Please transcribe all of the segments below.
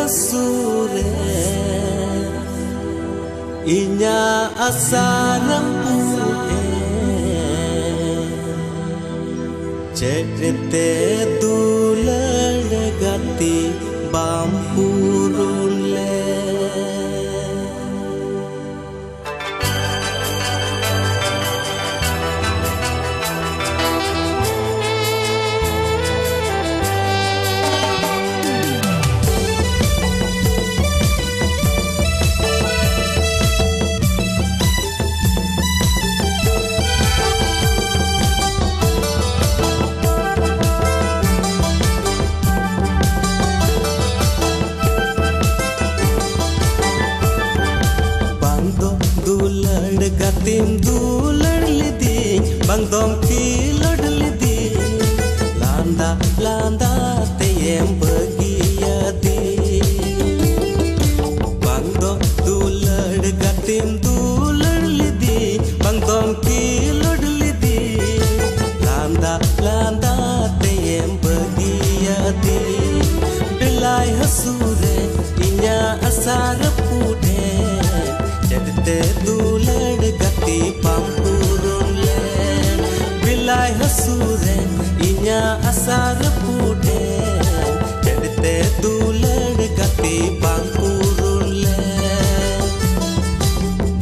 hasure inya asaram puhe cekte dular gati bampurun le gatim dular lidi bang dom ki lod lidi landa landa teyem bagiyadi bang dom dular gatim dular lidi bang dom ki lod lidi landa landa teyem bagiyadi bilai hasure inya asar pude jadte dular gati pampurun le bilai hasure inya asar pude jadte dular gati pampurun le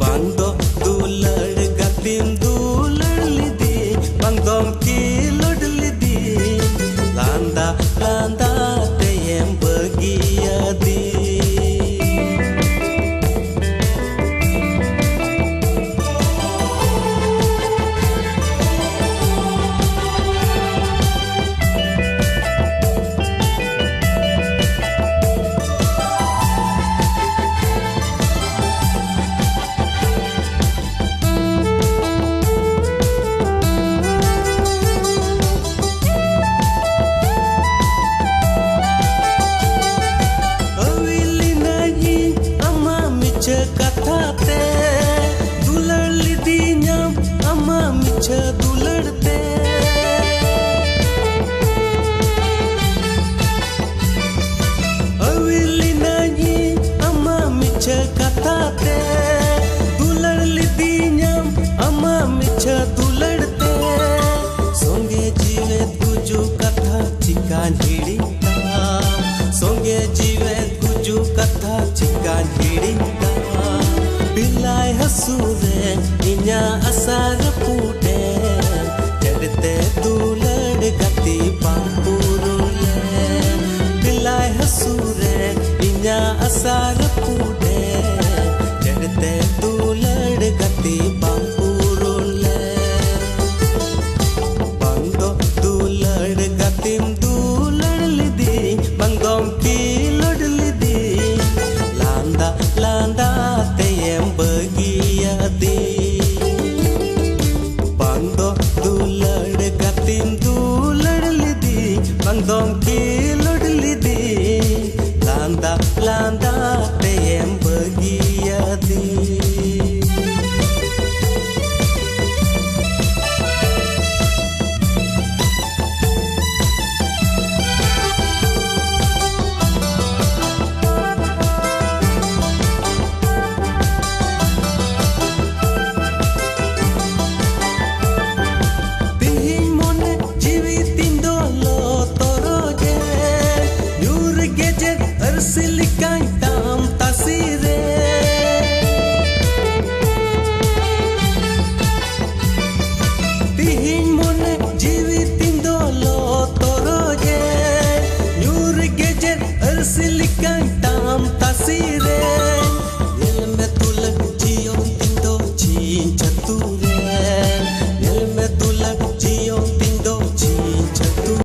bando dular gatim dular lidi bangdom ki lod lidi landa landa teyem bagiyadi kathate dular lidi nyam ama micha dularte awili nahi ama micha kathate dular lidi nyam ama micha dularte songe jivet guju katha chikan hidinga songe jivet guju katha chikan hidinga bilai hasure inya asar pude jadte dular gati pampurun le bilai hasure inya asar pude jadte dular gati pampurun le bangdo dular gatim dular lidi bangdom ki lod lidi landa landa teyem bagiyadi bando dular gatim dular lidi bangdom ki lod lidi landa landa teyem bagiyadi silikan tam tasire tihin mone jivitin dolo toroje nyur geje silikan tam tasire